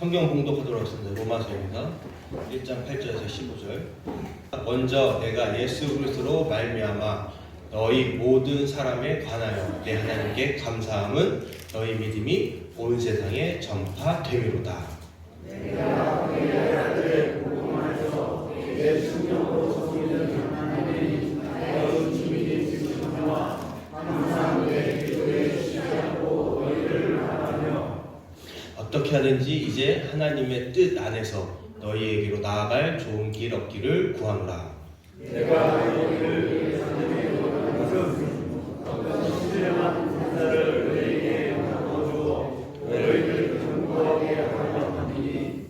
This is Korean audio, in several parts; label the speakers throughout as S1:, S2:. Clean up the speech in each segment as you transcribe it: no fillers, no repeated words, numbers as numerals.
S1: 성경 봉독하도록 하겠습니다. 로마서입니다. 1장 8절에서 15절. 먼저 내가 예수 그리스도로 말미암아 너희 모든 사람에 관하여 내 하나님께 감사함은 너희 믿음이 온 세상에 전파됨이로다.
S2: 내가 너희 아들을 복음하여서 내 생명으로 섬기는 하나님이 너희 주님이 주시노라. 항상 내 기도에 쉬지 않고 너희를 바라며
S1: 어떻게 하든지 이제 하나님의 뜻 안에서 너희에게로 나아갈 좋은 길 얻기를 구하노라.
S2: 내가 너희를 하나님의 것은 어떤 신령한 군사를 너희에게 나눠주어 너희를 견고하게 하려 하니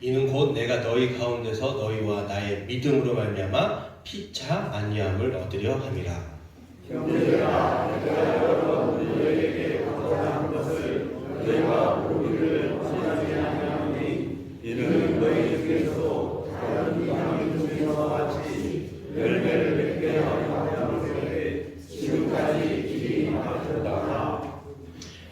S1: 이는 곧 내가 너희 가운데서 너희와 나의 믿음으로 말미암아 피차 아니함을 얻으려 함이라.
S2: 형제들아, 내가 여러 너희에게 거절한 것을 너희가 보기를 원하지 아니하니 이는 너희 중에서 다른 이방인 중에와 같이 열매를 맺게 하려 하는데 지금까지 길이 막혔다가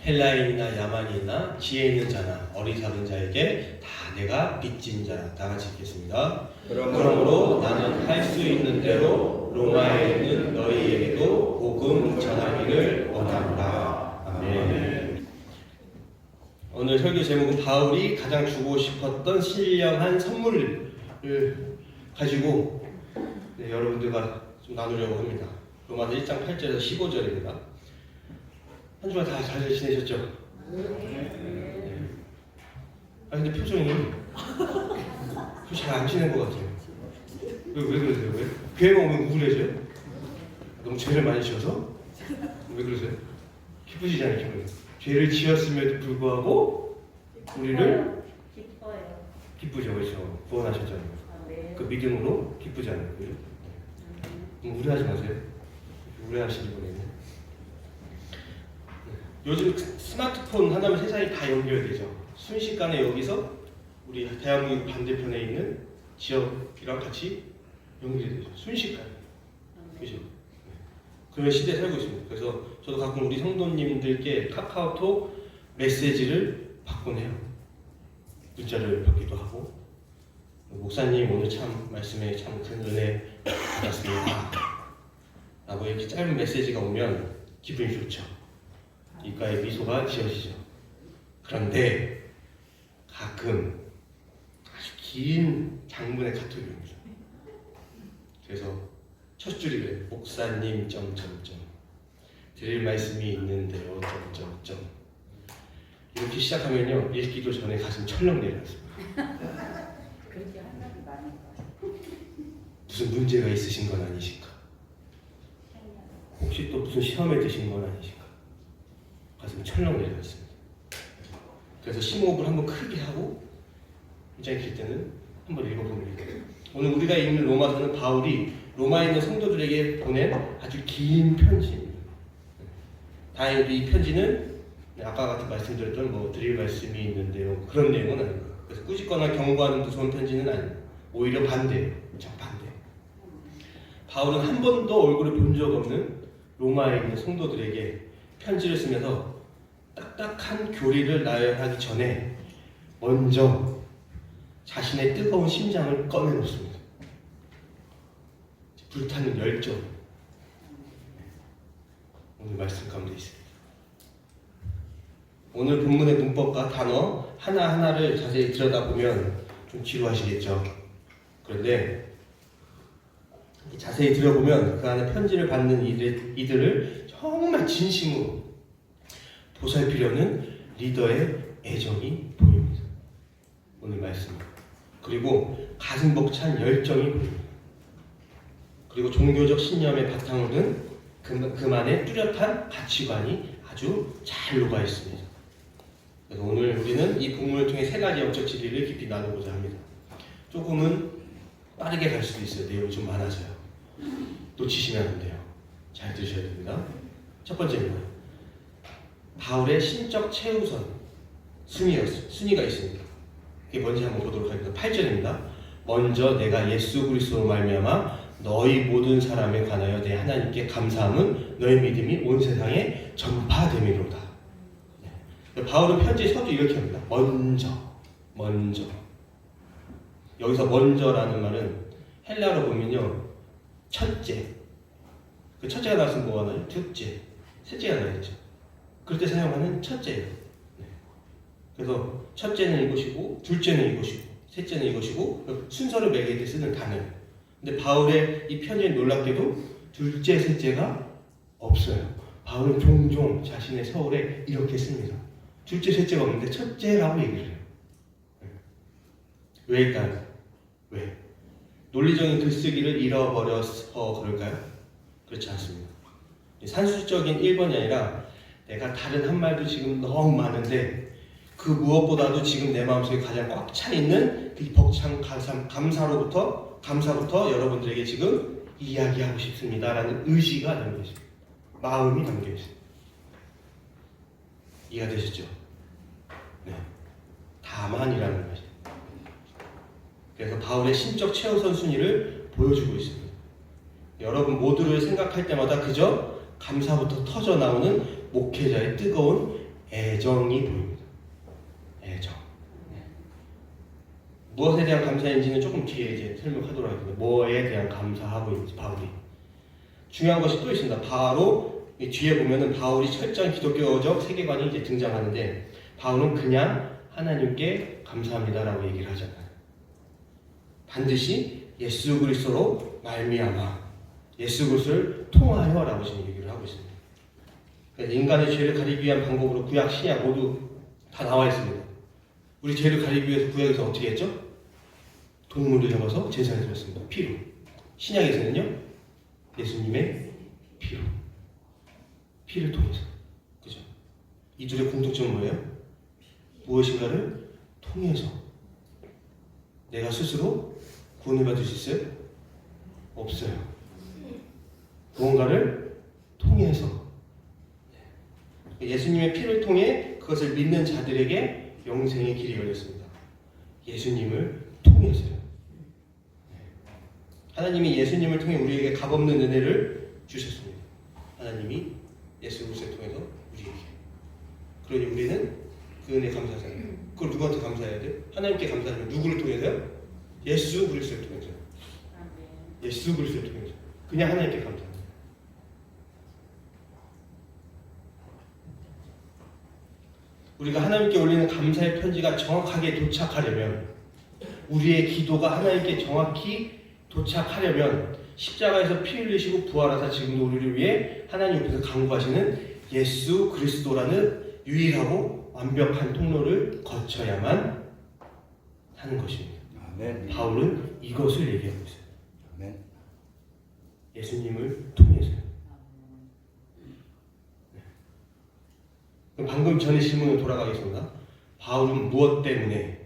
S1: 헬라인이나 야만인이나 지혜 있는 자나 어리석은 자에게 다 내가 빚진 자라. 다 같이 읽겠습니다. 그러므로 나는 할 수 있는 대로 로마에 있는 너희에게도 복음 전하기를 원합니다. 아멘. 오늘 설교 제목은 바울이 가장 주고 싶었던 신령한 선물을 가지고 여러분들과 좀 나누려고 합니다. 로마서 1장 8절에서 15절입니다. 한 주간 다 잘 지내셨죠? 네. 아 근데 표정이 잘 안 지낸 것 같아요. 왜 그러세요? 왜? 교회만 오면 우울해져요? 너무 죄를 많이 지어서? 왜 그러세요? 기쁘시지 않죠? 죄를 지었음에도 불구하고 우리를
S3: 기뻐요.
S1: 기쁘죠, 그렇죠? 구원하셨잖아요.
S3: 네.
S1: 그 믿음으로 기쁘지 않아요, 그죠? 우려하지 마세요. 우려하시는 분에는. 요즘 스마트폰 하나면 세상이 다 연결되죠. 순식간에 여기서 우리 대한민국 반대편에 있는 지역이랑 같이 연결이 되죠. 순식간에. 그죠? 그런 시대에 살고 있습니다. 그래서 저도 가끔 우리 성도님들께 카카오톡 메시지를 받곤 해요. 문자를 받기도 하고, 목사님 오늘 참 말씀에 참 큰 은혜 받았습니다 라고 이렇게 짧은 메시지가 오면 기분이 좋죠. 입가에 미소가 지어지죠. 그런데 가끔 아주 긴 장문의 카톡이 옵니다. 그래서 첫 줄이 그래요. 목사님 점점점 드릴 말씀이 있는데요 점점점 이렇게 시작하면요 읽기도 전에 가슴 철렁 내려앉습니다.
S3: 그렇게 한 말이 많으니까.
S1: 무슨 문제가 있으신 건 아니신가? 혹시 또 무슨 시험에 드신 건 아니신가? 가슴이 철렁 내려앉습니다. 그래서 심호흡을 한번 크게 하고 굉장히 길 때는 한번 읽어봅니다. 오늘 우리가 읽는 로마서는 바울이 로마에 있는 성도들에게 보낸 아주 긴 편지입니다. 다행히도 이 편지는 아까 같은 말씀드렸던 뭐 드릴 말씀이 있는데요 그런 내용은 아닙니다. 그래서 꾸짖거나 경고하는 무서운 편지는 아닙니다. 오히려 반대예요. 정반대. 바울은 한 번도 얼굴을 본 적 없는 로마에 있는 성도들에게 편지를 쓰면서 딱딱한 교리를 나열하기 전에 먼저 자신의 뜨거운 심장을 꺼내놓습니다. 불타는 열정. 오늘 말씀 가운데 있습니다. 오늘 본문의 문법과 단어 하나하나를 자세히 들여다보면 좀 지루하시겠죠. 그런데 자세히 들여보면 그 안에 편지를 받는 이들을 정말 진심으로 보살피려는 리더의 애정이 보입니다. 오늘 말씀. 그리고 가슴 벅찬 열정이 보입니다. 그리고 종교적 신념의 바탕을 둔 그만의 뚜렷한 가치관이 아주 잘 녹아 있습니다. 그래서 오늘 우리는 이 본문을 통해 세 가지 영적 진리를 깊이 나누고자 합니다. 조금은 빠르게 갈 수도 있어요. 내용이 좀 많아서요. 놓치시면 안 돼요. 잘 들으셔야 됩니다. 첫 번째입니다. 바울의 신적 최우선 순위가 있습니다. 그게 뭔지 한번 보도록 하겠습니다. 8절입니다. 먼저 내가 예수 그리스도로 말미암아 너희 모든 사람에 관하여 내 하나님께 감사함은 너희 믿음이 온 세상에 전파됨이로다. 바울은 편지 서두 이렇게 합니다. 먼저 먼저. 여기서 먼저라는 말은 헬라로 보면요, 첫째. 그 첫째가 나왔으면 뭐가 나요? 둘째, 셋째가 나겠죠. 그럴 때 사용하는 첫째예요. 네. 그래서 첫째는 이것이고, 둘째는 이것이고, 셋째는 이것이고, 순서를 매길 때 쓰는 단어예요. 근데 바울의 이 편지에 놀랍게도 둘째, 셋째가 없어요. 바울은 종종 자신의 서울에 이렇게 씁니다. 둘째, 셋째가 없는데 첫째라고 얘기를 해요. 왜일까요? 왜? 논리적인 글쓰기를 잃어버려서 그럴까요? 그렇지 않습니다. 산술적인 1번이 아니라 내가 다른 한 말도 지금 너무 많은데 그 무엇보다도 지금 내 마음속에 가장 꽉 차 있는 그 벅찬 감사부터 여러분들에게 지금 이야기하고 싶습니다라는 의지가 담겨 있습니다. 마음이 담겨 있습니다. 이해가 되셨죠? 네. 다만이라는 것이. 그래서 바울의 신적 최우선 순위를 보여주고 있습니다. 여러분 모두를 생각할 때마다 그저 감사부터 터져 나오는 목회자의 뜨거운 애정이 보입니다. 애정. 네. 무엇에 대한 감사인지는 조금 뒤에 이제 설명하도록 하겠습니다. 뭐에 대한 감사하고 있는지 바울이. 중요한 것이 또 있습니다. 바로 뒤에 보면은 바울이 철저한 기독교적 세계관이 이제 등장하는데 바울은 그냥 하나님께 감사합니다라고 얘기를 하잖아요. 반드시 예수 그리스도로 말미암아 예수 그리스도를 통하여라고 지금 얘기를 하고 있습니다. 그래서 인간의 죄를 가리기 위한 방법으로 구약, 신약 모두 다 나와 있습니다. 우리 죄를 가리기 위해서 구약에서 어떻게 했죠? 동물을 잡아서 제사를 드렸습니다. 피로. 신약에서는요, 예수님의 피로. 피를 통해서. 그죠? 이 둘의 공통점은 뭐예요? 무엇인가를 통해서. 내가 스스로 구원을 받을 수 있어요? 없어요. 무언가를 통해서. 예수님의 피를 통해 그것을 믿는 자들에게 영생의 길이 열렸습니다. 예수님을 통해서요. 하나님이 예수님을 통해 우리에게 값없는 은혜를 주셨습니다. 하나님이 예수 그리스도를 통해서 우리에게. 그러니 우리는 그 은혜 감사하잖아요. 그걸 누구한테 감사해야 돼요? 하나님께 감사하면 누구를 통해서요? 예수 그리스도를 통해서요. 예수 그리스도를 통해서. 그냥 하나님께 감사합니다. 우리가 하나님께 올리는 감사의 편지가 정확하게 도착하려면, 우리의 기도가 하나님께 정확히 도착하려면 십자가에서 피 흘리시고 부활하사 지금도 우리를 위해 하나님 옆에서 간구하시는 예수 그리스도라는 유일하고 완벽한 통로를 거쳐야만 하는 것입니다.
S2: 아멘.
S1: 바울은 이것을 얘기하고 있어요.
S2: 아멘.
S1: 예수님을 통해서요. 방금 전에 질문으로 돌아가겠습니다. 바울은 무엇 때문에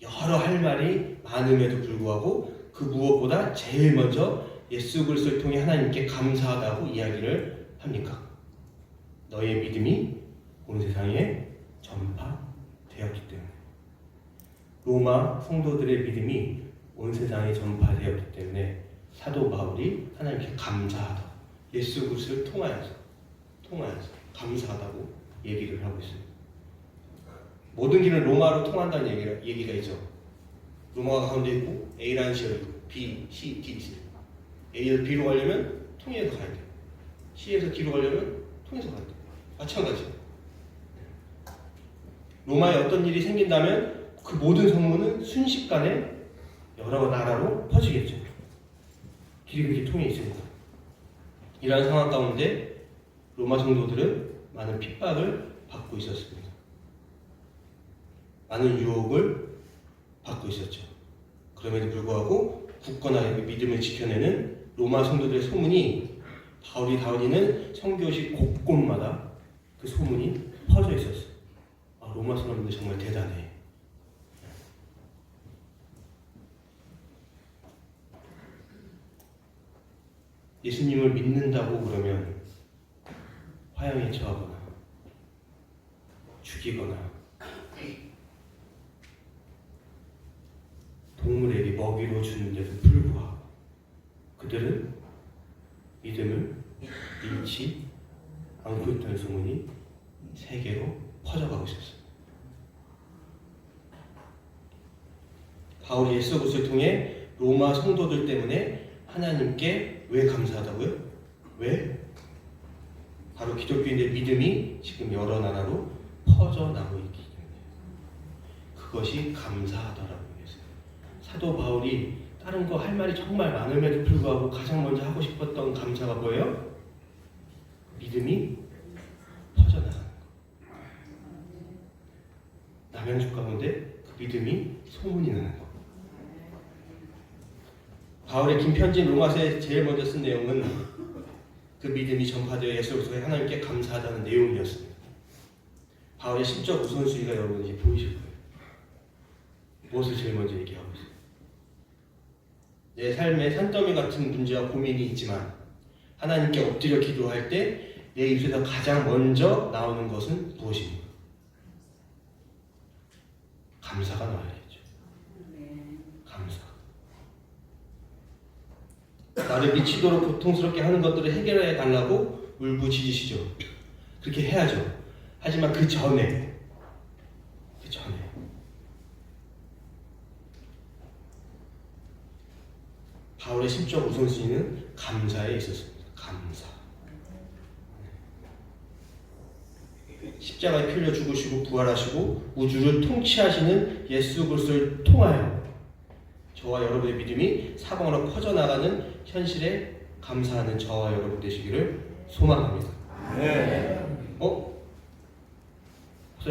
S1: 여러 할 말이 많음에도 불구하고 그 무엇보다 제일 먼저 예수 그리스도를 통해 하나님께 감사하다고 이야기를 합니까? 너의 믿음이 온 세상에 전파되었기 때문에. 로마 성도들의 믿음이 온 세상에 전파되었기 때문에 사도 바울이 하나님께 감사하다. 예수 그리스도를 통하여서 감사하다고 얘기를 하고 있습니다. 모든 길은 로마로 통한다는 얘기가 있죠. 로마가 가운데 있고 A라는 지역이 있고 B, C, D 있어요. A에서 B로 가려면 통해서 가야 돼요. C에서 D로 가려면 통해서 가야 돼요. 마찬가지예요. 로마에 어떤 일이 생긴다면 그 모든 성문은 순식간에 여러 나라로 퍼지겠죠. 길이 그렇게 통해 있습니다. 이러한 상황 가운데 로마 성도들은 많은 핍박을 받고 있었습니다. 많은 유혹을 받고 있었죠. 그럼에도 불구하고 굳건하게 믿음을 지켜내는 로마 성도들의 소문이 바울이 다니는 선교식 곳곳마다 그 소문이 퍼져 있었어요. 아, 로마 사람들 정말 대단해. 예수님을 믿는다고 그러면 화형에 처하거나 죽이거나 동물에게 먹이로 주는데도 불구하고 그들은 믿음을 잃지 않고 있다는 소문이 세계로 퍼져가고 있었어요. 바울이 예수 그리스도를 통해 로마 성도들 때문에 하나님께 왜 감사하다고요? 왜? 바로 기독교인의 믿음이 지금 여러 나라로 퍼져나고 있기 때문에 그것이 감사하다라고 얘기했어요. 사도 바울이 다른 거 할 말이 정말 많음에도 불구하고 가장 먼저 하고 싶었던 감사가 뭐예요? 믿음이 퍼져나가는 거. 남양주 가운데 그 믿음이 소문이 나는 거. 바울의 긴 편지인 로마서에 제일 먼저 쓴 내용은 그 믿음이 전파되어 예수 그리스도에 하나님께 감사하다는 내용이었습니다. 바울의 심적 우선순위가 여러분 이제 보이실 거예요. 무엇을 제일 먼저 얘기하고 있어요? 내 삶에 산더미 같은 문제와 고민이 있지만 하나님께 엎드려 기도할 때 내 입에서 가장 먼저 나오는 것은 무엇입니까? 감사가 나와야겠죠. 감사. 나를 미치도록 고통스럽게 하는 것들을 해결해 달라고 울부짖으시죠. 그렇게 해야죠. 하지만 그 전에 바울의 심적 우선순위는 감사에 있었습니다. 감사. 십자가에 필려 죽으시고 부활하시고 우주를 통치하시는 예수 그리스도를 통하여 저와 여러분의 믿음이 사방으로 퍼져나가는 현실에 감사하는 저와 여러분 되시기를 소망합니다.
S2: 네.
S1: 목사님,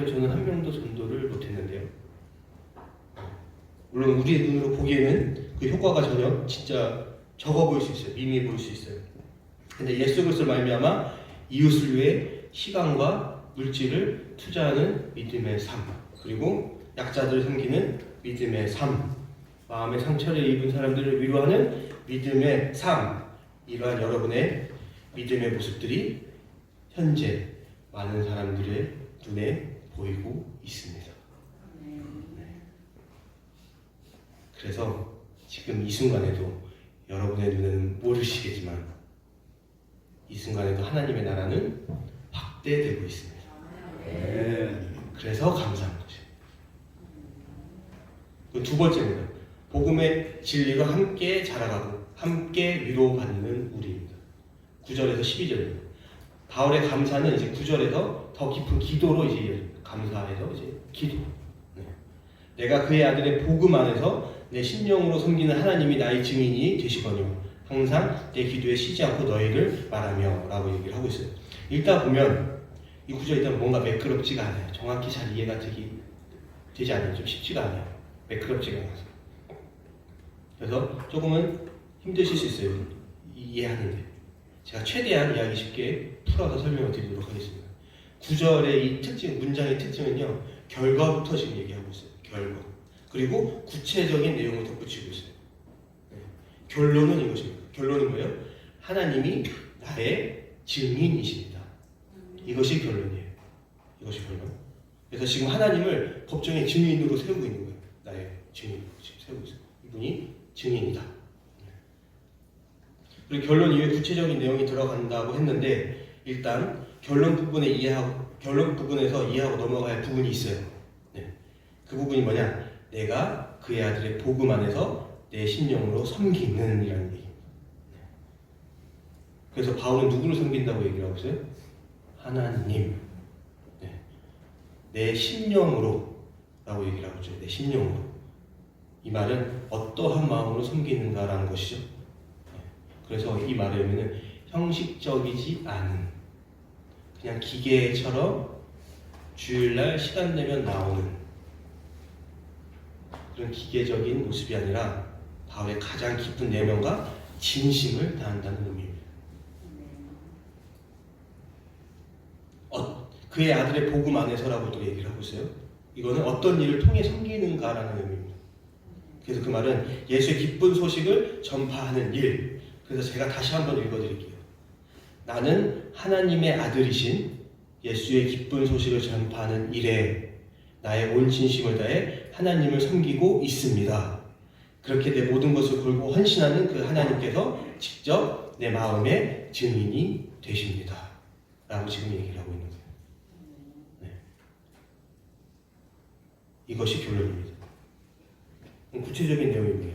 S1: 저는 한 명도 전도를 못했는데요. 물론 우리의 눈으로 보기에는 그 효과가 전혀 진짜 적어 보일 수 있어요. 미미해 보일 수 있어요. 근데 예수 그리스도를 말미암아 이웃을 위해 시간과 물질을 투자하는 믿음의 삶, 그리고 약자들을 섬기는 믿음의 삶, 마음의 상처를 입은 사람들을 위로하는 믿음의 삶, 이러한 여러분의 믿음의 모습들이 현재 많은 사람들의 눈에 보이고 있습니다. 네. 그래서 지금 이 순간에도 여러분의 눈에는 모르시겠지만 이 순간에도 하나님의 나라는 확대되고 있습니다.
S2: 네.
S1: 그래서 감사한 것이에요. 두 번째입니다. 복음의 진리로 함께 자라가고 함께 위로받는 우리입니다. 9절에서 12절입니다. 바울의 감사는 이제 9절에서 더 깊은 기도로 이제 이어집니다. 감사해서 이제 기도. 네. 내가 그의 아들의 복음 안에서 내 심령으로 섬기는 하나님이 나의 증인이 되시거니와 항상 내 기도에 쉬지 않고 너희를 말하며 라고 얘기를 하고 있어요. 읽다 보면 이 구절 일단 뭔가 매끄럽지가 않아요. 정확히 잘 이해가 되지 않아요. 좀 쉽지가 않아요. 매끄럽지가 않아서. 그래서 조금은 힘드실 수 있어요. 이해하는데. 제가 최대한 이야기 쉽게 풀어서 설명을 드리도록 하겠습니다. 구절의 이 특징, 문장의 특징은요, 결과부터 지금 얘기하고 있어요. 결과. 그리고 구체적인 내용을 덧붙이고 있어요. 네. 결론은 이것입니다. 결론은 뭐예요? 하나님이 나의 증인이십니다. 이것이 결론이에요. 이것이 결론. 그래서 지금 하나님을 법정의 증인으로 세우고 있는 거예요. 나의 증인으로 지금 세우고 있어요. 이분이 증인이다. 그리고 결론 이후에 구체적인 내용이 들어간다고 했는데 일단 결론 부분에서 이해하고 넘어갈 부분이 있어요. 네. 그 부분이 뭐냐? 내가 그의 아들의 복음 안에서 내 심령으로 섬기는 이라는 얘기입니다. 네. 그래서 바울은 누구를 섬긴다고 얘기를 하고 있어요? 하나님. 네. 내 심령으로 라고 얘기를 하고 있죠. 내 심령으로. 이 말은 어떠한 마음으로 섬기는가라는 것이죠. 네. 그래서 이 말의 의미는 형식적이지 않은, 그냥 기계처럼 주일날 시간 되면 나오는 그런 기계적인 모습이 아니라 바울의 가장 깊은 내면과 진심을 다한다는 의미입니다. 그의 아들의 복음 안에서라고도 얘기를 하고 있어요. 이거는 어떤 일을 통해 섬기는가라는 의미입니다. 그래서 그 말은 예수의 기쁜 소식을 전파하는 일. 그래서 제가 다시 한번 읽어드릴게요. 나는 하나님의 아들이신 예수의 기쁜 소식을 전파하는 일에 나의 온 진심을 다해 하나님을 섬기고 있습니다. 그렇게 내 모든 것을 걸고 헌신하는 그 하나님께서 직접 내 마음의 증인이 되십니다. 라고 지금 얘기를 하고 있는 거예요. 네. 이것이 결론입니다. 구체적인 내용이 뭐예요?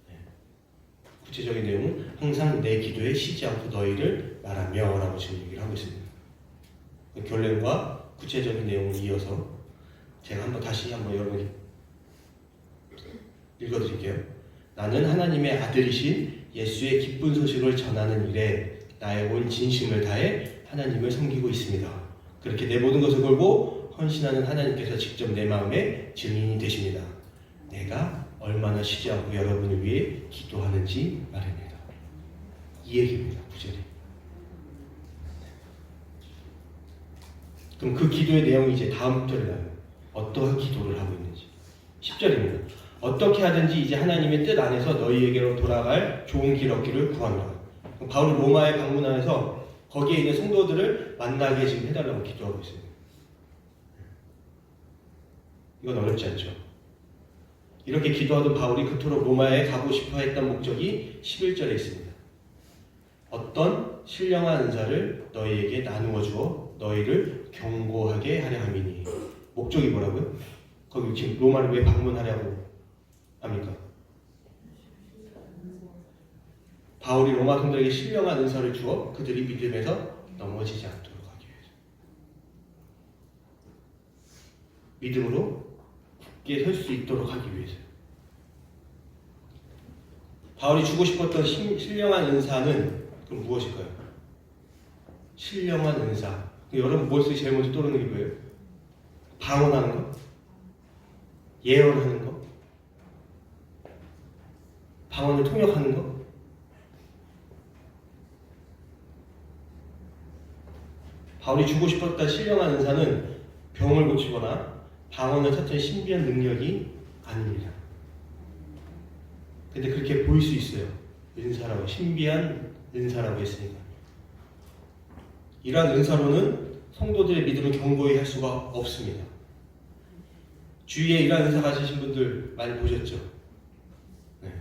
S1: 네. 구체적인 내용은 항상 내 기도에 쉬지 않고 너희를 말하며 라고 지금 얘기를 하고 있습니다. 결론과 구체적인 내용을 이어서 제가 다시 한번 여러분이 읽어드릴게요. 나는 하나님의 아들이신 예수의 기쁜 소식을 전하는 일에 나의 온 진심을 다해 하나님을 섬기고 있습니다. 그렇게 내 모든 것을 걸고 헌신하는 하나님께서 직접 내 마음의 증인이 되십니다. 내가 얼마나 쉬지 않고 여러분을 위해 기도하는지 말입니다. 이 얘기입니다. 9절이. 그럼 그 기도의 내용이 이제 다음 절에 나와요. 어떠한 기도를 하고 있는지. 10절입니다. 어떻게 하든지 이제 하나님의 뜻 안에서 너희에게로 돌아갈 좋은 길 얻기를 구합니다. 바울이 로마에 방문하면서 거기에 있는 성도들을 만나게 지금 해달라고 기도하고 있습니다. 이건 어렵지 않죠. 이렇게 기도하던 바울이 그토록 로마에 가고 싶어 했던 목적이 11절에 있습니다. 어떤 신령한 은사를 너희에게 나누어 주어 너희를 경고하게 하려 함이니. 목적이 뭐라고요? 거기 지금 로마를 왜 방문하려고 합니까? 바울이 로마 성도에게 신령한 은사를 주어 그들이 믿음에서 넘어지지 않도록 하기 위해서. 믿음으로 굳게 설 수 있도록 하기 위해서. 바울이 주고 싶었던 신령한 은사는 그럼 무엇일까요? 신령한 은사. 여러분 머릿속에 제일 먼저 떠오르는 게 뭐예요? 방언하는 거? 예언하는 거? 방언을 통역하는 거? 바울이 주고 싶었던 신령한 은사는 병을 고치거나 방언을 터뜨린 신비한 능력이 아닙니다. 근데 그렇게 보일 수 있어요. 은사라고, 신비한 은사라고 했으니까. 이러한 은사로는 성도들의 믿음을 견고히 할 수가 없습니다. 주위에 이러한 은사 가지신 분들 많이 보셨죠? 네.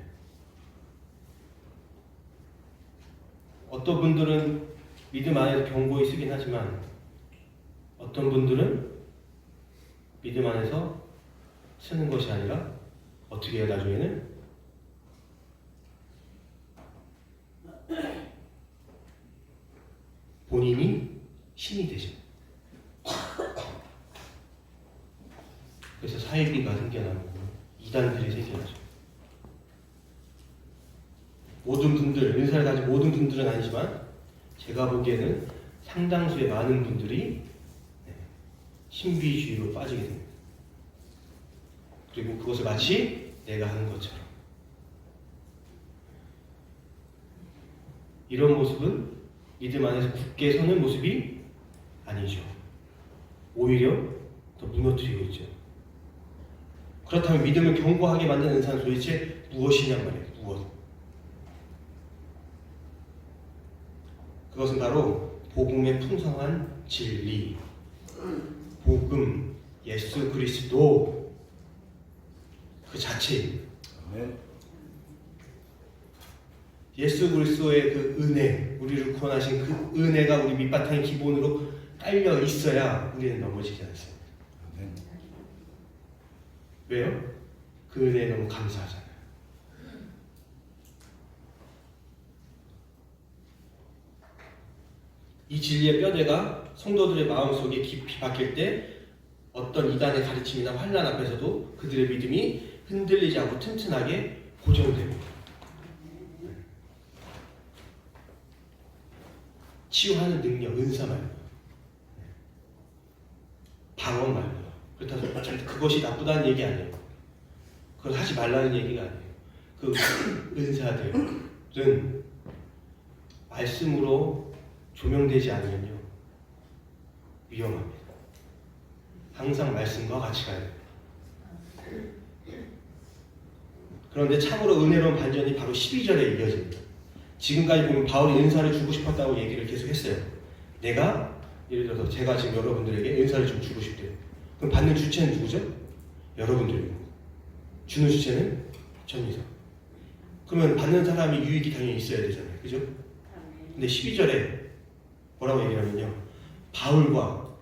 S1: 어떤 분들은 믿음 안에서 견고히 쓰긴 하지만 어떤 분들은 믿음 안에서 쓰는 것이 아니라 어떻게 해요? 나중에는 본인이 신이 되죠. 그래서 사이비가 생겨나고 이단들이 생겨나죠. 모든 분들, 은사를 가진 모든 분들은 아니지만 제가 보기에는 상당수의 많은 분들이 신비주의로 빠지게 됩니다. 그리고 그것을 마치 내가 하는 것처럼. 이런 모습은 믿음 안에서 굳게 서는 모습이 아니죠. 오히려 더 무너뜨리고 있죠. 그렇다면 믿음을 견고하게 만드는 은사는 도대체 무엇이냔 말이에요. 무엇? 그것은 바로 복음의 풍성한 진리, 복음, 예수 그리스도 그 자체입니다. 예수 그리스도의 그 은혜, 우리를 구원하신 그 은혜가 우리 밑바탕의 기본으로 깔려 있어야 우리는 넘어지지 않습니다. 왜요? 그 은혜에 너무 감사하잖아요. 이 진리의 뼈대가 성도들의 마음속에 깊이 박힐 때 어떤 이단의 가르침이나 환난 앞에서도 그들의 믿음이 흔들리지 않고 튼튼하게 고정됩니다. 치유하는 능력, 은사 말고요. 방언 말고요. 그렇다고 그것이 나쁘다는 얘기 아니에요. 그걸 하지 말라는 얘기가 아니에요. 그 은사들은 말씀으로 조명되지 않으면요 위험합니다. 항상 말씀과 같이 가야 돼요. 그런데 참으로 은혜로운 반전이 바로 12절에 이어집니다. 지금까지 보면 바울이 은사를 주고 싶었다고 얘기를 계속 했어요. 내가 예를 들어서 제가 지금 여러분들에게 은사를 좀 주고 싶대요. 그럼 받는 주체는 누구죠? 여러분들이고 주는 주체는 접니다. 그러면 받는 사람이 유익이 당연히 있어야 되잖아요. 그죠? 근데 12절에 뭐라고 얘기하면요. 바울과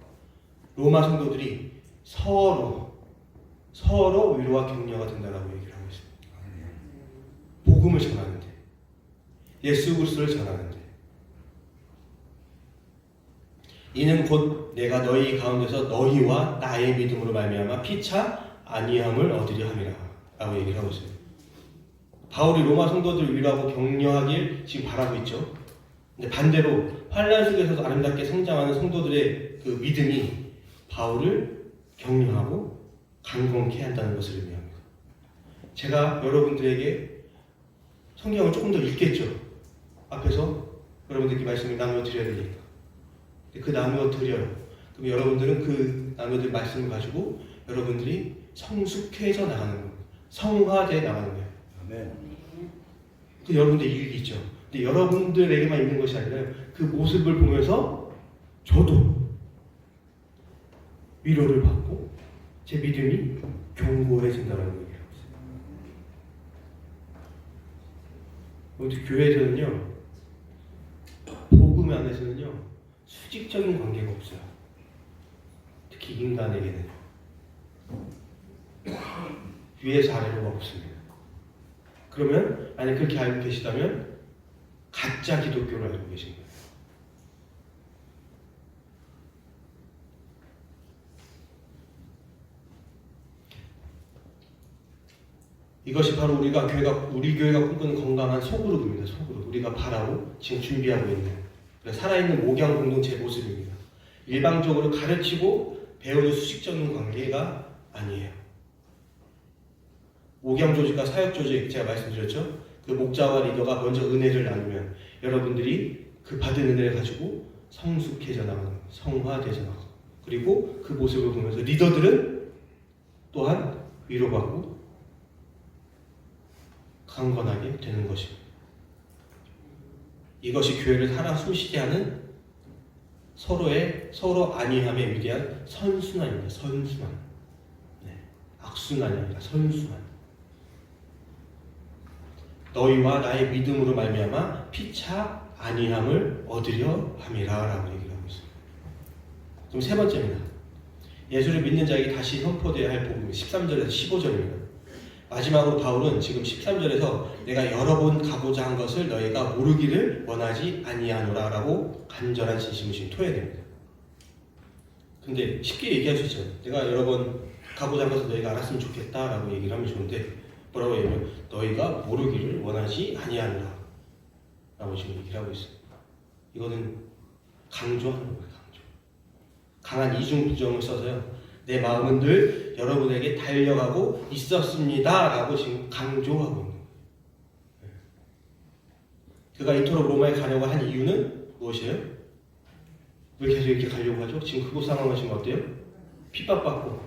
S1: 로마 성도들이 서로 서로 위로와 격려가 된다라고 얘기를 하고 있습니다. 복음을 전하는데, 예수 그리스도를 전하는데, 이는 곧 내가 너희 가운데서 너희와 나의 믿음으로 말미암아 피차 아니함을 얻으려 함이라 라고 얘기를 하고 있어요. 바울이 로마 성도들을 위로하고 격려하길 지금 바라고 있죠. 근데 반대로 환난 속에서도 아름답게 성장하는 성도들의 그 믿음이 바울을 격려하고 강건케 한다는 것을 의미합니다. 제가 여러분들에게 성경을 조금 더 읽겠죠. 앞에서 여러분들께 말씀을 나누어 드려야 되니까. 그 나누어 드려요. 그럼 여러분들은 그 나누어질 말씀을 가지고 여러분들이 성숙해져 나가는 거예요. 성화되어 나가는 거예요.
S2: 아멘.
S1: 그 여러분들 일기죠. 근데 여러분들에게만 있는 것이 아니라 그 모습을 보면서 저도 위로를 받고 제 믿음이 견고해진다는 얘기를 하고 있어요. 우리 교회에서는요, 복음 안에서는요, 수직적인 관계가 없어요. 특히 인간에게는 위에서 아래로가 없습니다. 그러면 만약 그렇게 알고 계시다면 가짜 기독교를 알고 계신 거예요. 이것이 바로 우리 교회가 꿈꾸는 건강한 소그룹입니다. 소그룹. 우리가 바라고 지금 준비하고 있는 살아있는 목양 공동체의 모습입니다. 일방적으로 가르치고 배우는 수직적인 관계가 아니에요. 목양 조직과 사역 조직, 제가 말씀드렸죠. 그 목자와 리더가 먼저 은혜를 나누면 여러분들이 그 받은 은혜를 가지고 성숙해져 나가는, 성화되져 나가고, 그리고 그 모습을 보면서 리더들은 또한 위로받고 강건하게 되는 것입니다. 이것이 교회를 살아 숨쉬게 하는 서로 안위함에 위대한 선순환입니다. 선순환. 네. 악순환이 아니라 선순환. 너희와 나의 믿음으로 말미암아 피차 안위함을 얻으려 함이라라고 얘기를 하고 있습니다. 그럼 세 번째입니다. 예수를 믿는 자에게 다시 선포되어야 할 복음이 13절에서 15절입니다. 마지막으로 바울은 지금 13절에서 내가 여러 번 가고자 한 것을 너희가 모르기를 원하지 아니하노라 라고 간절한 진심을 지금 토해냅니다. 근데 쉽게 얘기할 수 있죠. 내가 여러 번 가고자 한 것을 너희가 알았으면 좋겠다 라고 얘기를 하면 좋은데, 뭐라고 얘기하면 너희가 모르기를 원하지 아니하노라 라고 지금 얘기를 하고 있어요. 이거는 강조하는 거예요. 강조. 강한 이중 부정을 써서요, 내 마음은 늘 여러분에게 달려가고 있었습니다 라고 지금 강조하고 있는 거예요. 그가 이토록 로마에 가려고 한 이유는 무엇이에요? 왜 계속 이렇게 가려고 하죠? 지금 그곳 상황은 지금 어때요? 핍박받고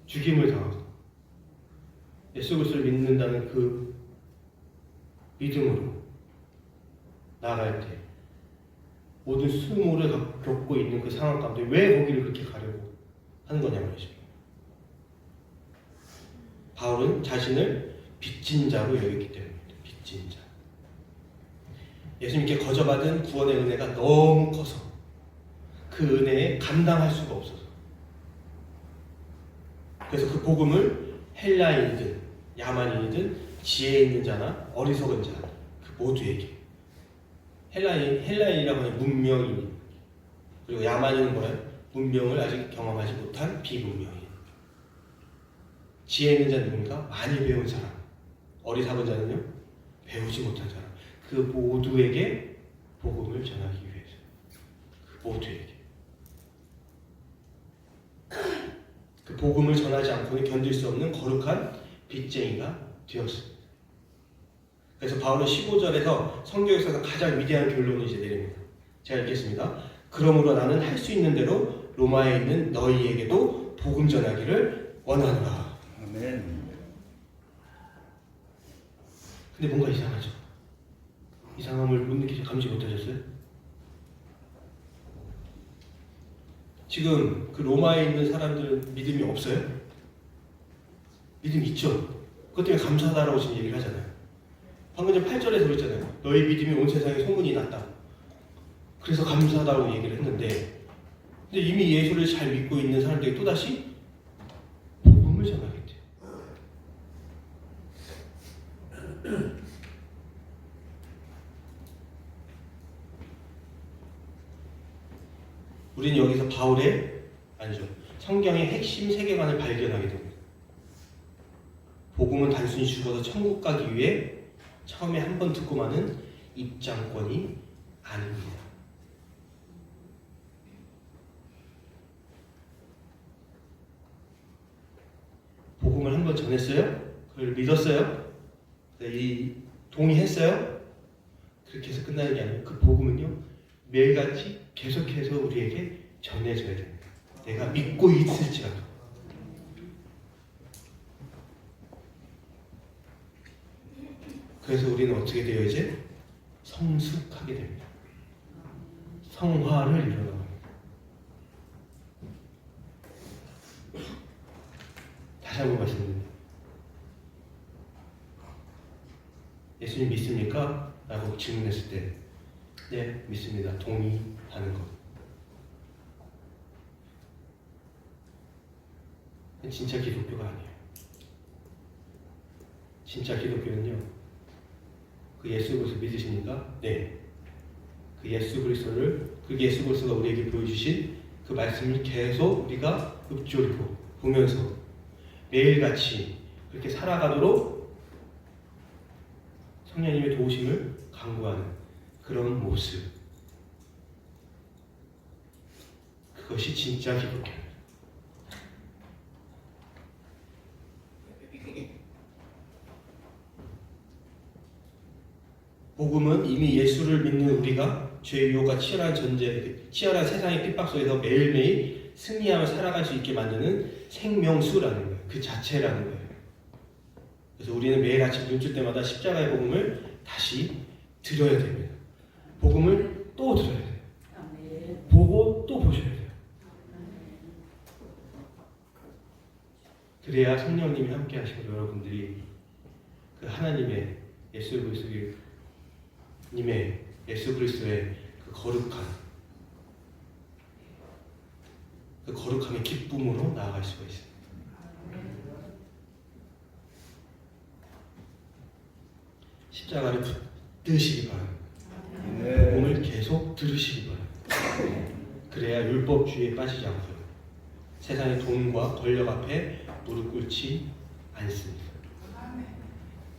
S1: 죽임을 당하고 예수 그리스도를 믿는다는 그 믿음으로 나아갈 때 모든 수모를 겪고 있는 그 상황 가운데 왜 거기를 그렇게 가려고 하는 거냐 말이죠. 바울은 자신을 빚진 자로 여겼기 때문입니다. 빚진 자. 예수님께 거저받은 구원의 은혜가 너무 커서 그 은혜에 감당할 수가 없어서, 그래서 그 복음을 헬라인이든 야만인이든 지혜 있는 자나 어리석은 자, 그 모두에게, 헬라인이라고 하는 문명인, 그리고 야만인은 뭐예요? 문명을 아직 경험하지 못한 비문명인. 지혜 있는 자는 누군가? 많이 배운 사람. 어리석은 자는요? 배우지 못한 사람. 그 모두에게 복음을 전하기 위해서. 그 모두에게. 그 복음을 전하지 않고는 견딜 수 없는 거룩한 빚쟁이가 되었습니다. 그래서 바울은 15절에서 성경에서 가장 위대한 결론을 이제 내립니다. 제가 읽겠습니다. 그러므로 나는 할 수 있는 대로 로마에 있는 너희에게도 복음 전하기를 원하노라.
S2: 아멘.
S1: 근데 뭔가 이상하죠? 이상함을 못 느끼지, 감지 못하셨어요? 지금 그 로마에 있는 사람들은 믿음이 없어요? 믿음이 있죠? 그것 때문에 감사하다라고 지금 얘기를 하잖아요. 방금 전 8절에서 그랬잖아요. 너희 믿음이 온 세상에 소문이 났다. 그래서 감사하다고 얘기를 했는데, 근데 이미 예수를 잘 믿고 있는 사람들이 또다시 복음을 우리는 여기서 바울의 아니죠. 성경의 핵심 세계관을 발견하게 됩니다. 복음은 단순히 죽어서 천국 가기 위해 처음에 한 번 듣고 마는 입장권이 아닙니다. 복음을 한 번 전했어요? 그걸 믿었어요? 이 동의했어요? 그렇게 해서 끝나는 게 아니에요. 그 복음은요, 매일같이 계속해서 우리에게 전해져야 됩니다. 내가 믿고 있을지라도. 그래서 우리는 어떻게 돼요? 이제 성숙하게 됩니다. 성화를 이루어갑니다. 다시 한번 말씀드립니다. 예수님 믿습니까? 라고 질문했을 때 네, 믿습니다. 동의하는 것. 진짜 기독교가 아니에요. 진짜 기독교는요, 그 예수 그리스도 믿으십니까? 네. 그 예수 그리스도가 우리에게 보여주신 그 말씀을 계속 우리가 읊조리고 보면서 매일같이 그렇게 살아가도록 성령님의 도우심을 간구하는 그런 모습. 그것이 진짜 기독교입니다. 복음은 이미 예수를 믿는 우리가 죄의 유혹과 치열한 세상의 핍박 속에서 매일매일 승리하며 살아갈 수 있게 만드는 생명수라는 거예요. 그 자체라는 거예요. 그래서 우리는 매일 아침 눈 뜰 때마다 십자가의 복음을 다시 들어야 됩니다. 복음을 또 들어야 돼요. 보고 또 보셔야 돼요. 그래야 성령님이 함께 하시고 여러분들이 그 하나님의 예수 그리스도의 그 거룩함의 기쁨으로 나아갈 수가 있습니다. 십자가를 붙드시기 바랍니다. 복음을 계속 들으시기 바랍니다. 그래야 율법주의에 빠지지 않고요. 세상의 돈과 권력 앞에 무릎 꿇지 않습니다.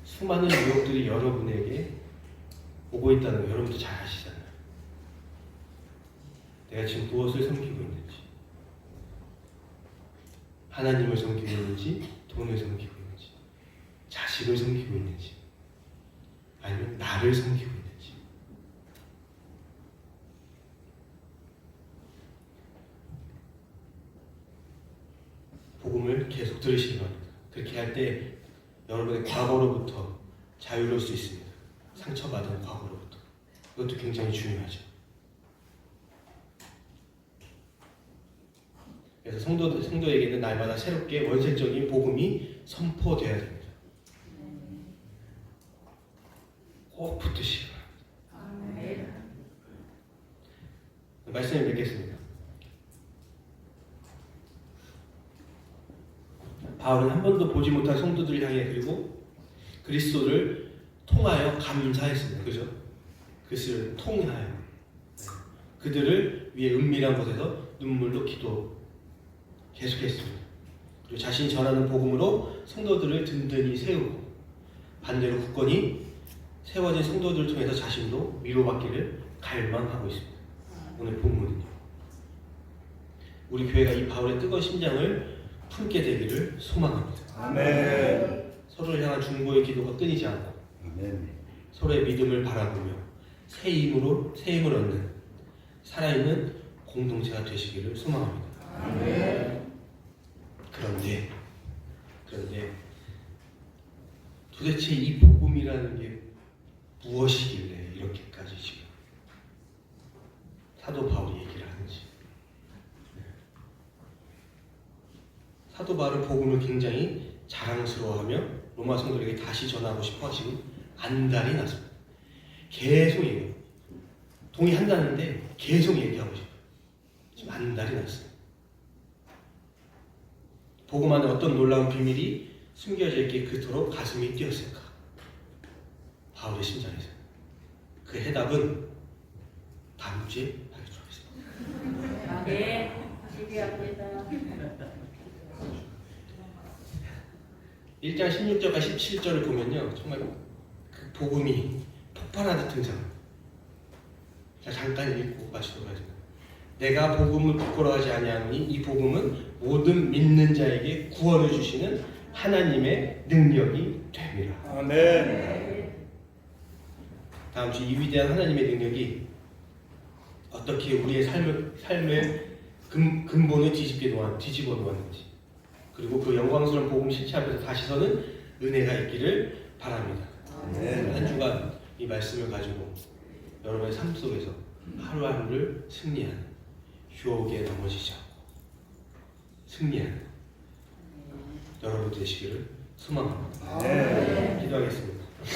S1: 수많은 유혹들이 여러분에게 오고 있다는 거 여러분도 잘 아시잖아요. 내가 지금 무엇을 섬기고 있는지, 하나님을 섬기고 있는지, 돈을 섬기고 있는지, 자식을 섬기고 있는지, 아니면 나를 섬기고 있는지. 복음을 계속 들으시기 바랍니다. 그렇게 할 때 여러분의 과거로부터 자유로울 수 있습니다. 상처받은 과거로부터. 이것도 굉장히 중요하죠. 그래서 성도에게는 날마다 새롭게 원색적인 복음이 선포되어야 됩니다. 꼭 붙으시기 바랍니다. 말씀을 맺겠습니다. 바울은 한 번도 보지 못한 성도들을 향해 그리고 그리스도를 통하여 감사했습니다. 그죠? 그리스도를 통하여 그들을 위해 은밀한 곳에서 눈물로 기도 계속했습니다. 그리고 자신이 전하는 복음으로 성도들을 든든히 세우고 반대로 굳건히 세워진 성도들을 통해서 자신도 위로받기를 갈망하고 있습니다. 오늘 본문은요. 우리 교회가 이 바울의 뜨거운 심장을 품게 되기를 소망합니다.
S2: 아멘.
S1: 서로를 향한 중보의 기도가 끊이지 않고
S2: 아멘.
S1: 서로의 믿음을 바라보며 새 힘을 얻는 살아있는 공동체가 되시기를 소망합니다.
S2: 아멘.
S1: 그런데 도대체 이 복음이라는 게 무엇이길래 이렇게까지 지금 사도 바울이 얘기를 하는지. 사도 바울은 복음을 굉장히 자랑스러워하며 로마 성도들에게 다시 전하고 싶어 지금 안달이 났습니다. 계속 얘기해요. 동의한다는데 계속 얘기하고 싶어요. 지금 안달이 났어요. 복음 안에 어떤 놀라운 비밀이 숨겨져 있기에 그토록 가슴이 뛰었을까? 바울의 심장에서. 그 해답은 다음 주에 알려드리겠습니다.
S3: 아, 네. 지휘합니다.
S1: 1장 16절과 17절을 보면요, 정말 그 복음이 폭발하듯 등장. 자, 잠깐 읽고 마치도록 하겠습니다. 내가 복음을 부끄러워하지 아니하노니 이 복음은 모든 믿는 자에게 구원을 주시는 하나님의 능력이 됩니다.
S2: 아멘.
S1: 다음 주 이 위대한 하나님의 능력이 어떻게 우리의 삶의 근본을 뒤집어 놓았는지, 그리고 그 영광스러운 복음 실체 앞에서 다시 서는 은혜가 있기를 바랍니다.
S2: 아멘.
S1: 한 주간 이 말씀을 가지고 여러분의 삶 속에서 하루하루를 승리하는, 유혹에 넘어지지 않고 승리하는 여러분 되시기를 소망합니다.
S2: 아멘.